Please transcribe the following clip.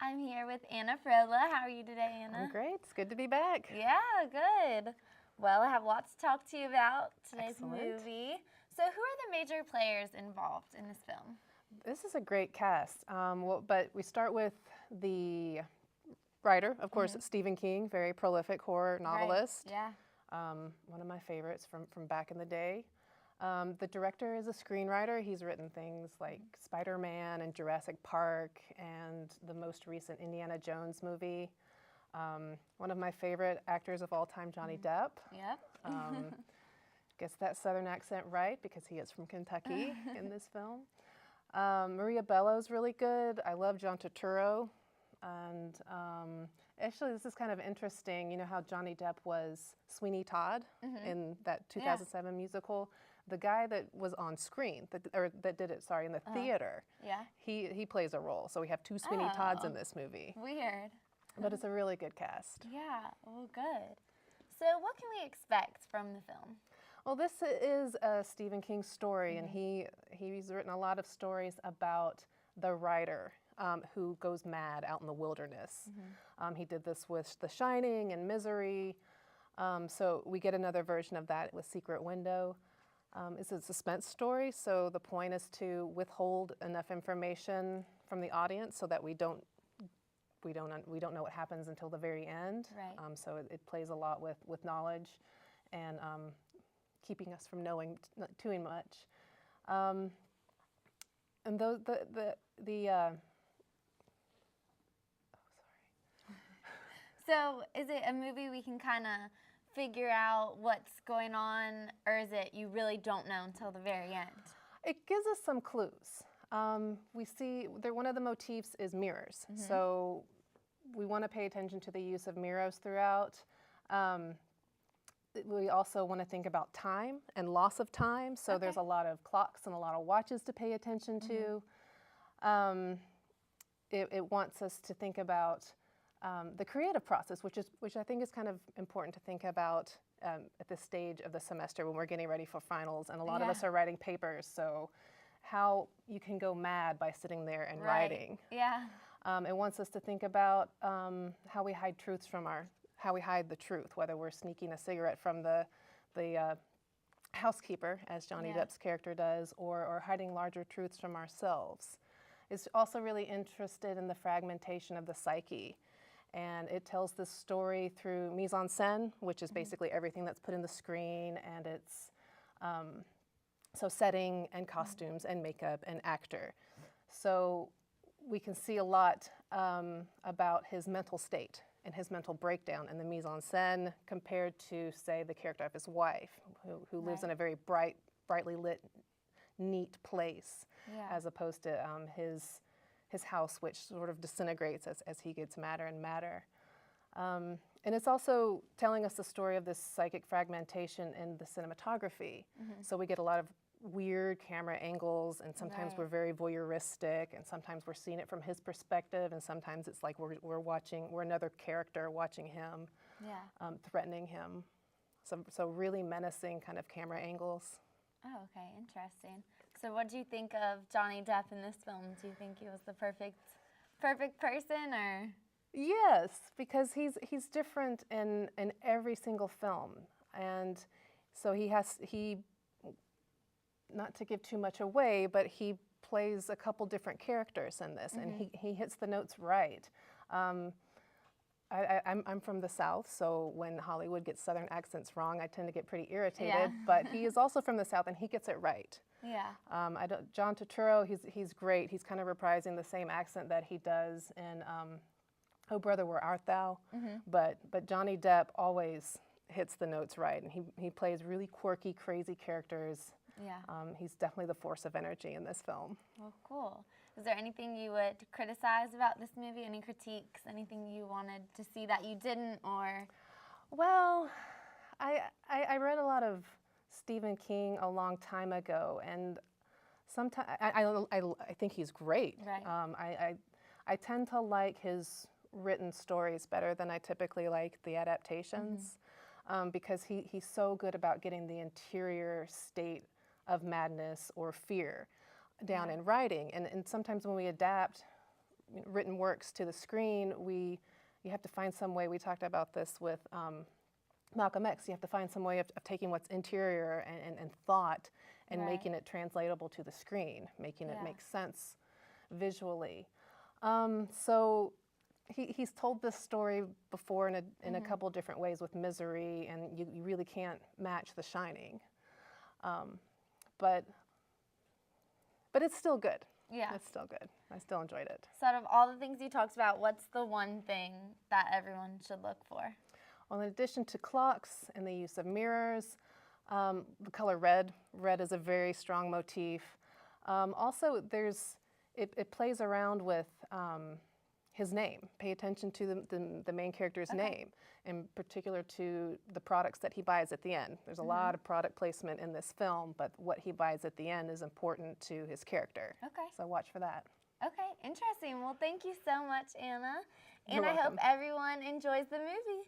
I'm here with Anna Frola. How are you today, Anna? I'm great. It's good to be back. Yeah, good. Well, I have lots to talk to you about today's Excellent. movie. So who are the major players involved in this film? This is a great cast. But we start with the writer, of course, Stephen King, very prolific horror novelist. Right. Yeah. One of my favorites from back in the day. The director is a screenwriter. He's written things like Spider-Man and Jurassic Park and the most recent Indiana Jones movie. One of my favorite actors of all time, Johnny Depp. Yep. Gets that southern accent right because he is from Kentucky in this film. Maria Bello's really good. I love John Turturro. And actually, this is kind of interesting. You know how Johnny Depp was Sweeney Todd in that 2007 musical? The guy that was on screen, that did it, sorry, in the theater, he plays a role. So we have two Sweeney Todds in this movie. Weird. But it's a really good cast. Yeah, well, good. So what can we expect from the film? Well, this is a Stephen King story, and he's written a lot of stories about the writer who goes mad out in the wilderness. He did this with The Shining and Misery. So we get another version of that with Secret Window. It's a suspense story, so the point is to withhold enough information from the audience so that we don't know what happens until the very end. Right. So it plays a lot with knowledge and keeping us from knowing too much. And So is it a movie we can kind of figure out what's going on, or is it you really don't know until the very end? It gives us some clues. We see one of the motifs is mirrors. So we want to pay attention to the use of mirrors throughout. We also want to think about time and loss of time. So there's a lot of clocks and a lot of watches to pay attention to. It wants us to think about the creative process, which I think is kind of important to think about at this stage of the semester when we're getting ready for finals, and a lot of us are writing papers. So how you can go mad by sitting there and writing. Yeah. It wants us to think about how we hide truths from how we hide the truth, whether we're sneaking a cigarette from the housekeeper, as Johnny Depp's character does, or hiding larger truths from ourselves. It's also really interested in the fragmentation of the psyche. And it tells this story through mise en scène, which is basically everything that's put in the screen, and it's so setting and costumes and makeup and actor. So we can see a lot about his mental state and his mental breakdown in the mise en scène compared to, say, the character of his wife, who lives in a very brightly lit, neat place, as opposed to his house, which sort of disintegrates as he gets madder and madder. And it's also telling us the story of this psychic fragmentation in the cinematography. So we get a lot of weird camera angles, and sometimes we're very voyeuristic, and sometimes we're seeing it from his perspective, and sometimes it's like we're another character watching him, threatening him. So really menacing kind of camera angles. Oh, okay, interesting. So what do you think of Johnny Depp in this film? Do you think he was the perfect person, or? Yes, because he's different in every single film. And so he not to give too much away, but he plays a couple different characters in this, and he hits the notes right. I'm from the South, so when Hollywood gets Southern accents wrong, I tend to get pretty irritated. But he is also from the South, and he gets it right. Yeah. John Turturro, he's great. He's kind of reprising the same accent that he does in Oh Brother, Where Art Thou? But Johnny Depp always hits the notes right, and he plays really quirky, crazy characters. He's definitely the force of energy in this film. Well, cool. Is there anything you would criticize about this movie? Any critiques? Anything you wanted to see that you didn't, or? Well, I read a lot of Stephen King a long time ago, and sometimes I think he's great. Right. I tend to like his written stories better than I typically like the adaptations, because he's so good about getting the interior state of madness or fear down in writing. And sometimes when we adapt written works to the screen, you have to find some way. We talked about this with Malcolm X. You have to find some way of taking what's interior and thought and making it translatable to the screen, making it make sense visually. So he's told this story before in a couple different ways with Misery, and you really can't match The Shining. But it's still good. Yeah. It's still good. I still enjoyed it. So out of all the things you talked about, what's the one thing that everyone should look for? Well, in addition to clocks and the use of mirrors, the color red. Red is a very strong motif. Also, it plays around with his name. Pay attention to the main character's name, in particular to the products that he buys at the end. There's a lot of product placement in this film, but what he buys at the end is important to his character. Okay. So watch for that. Okay, interesting. Well, thank you so much, Anna. And You're I hope welcome. everyone enjoys the movie.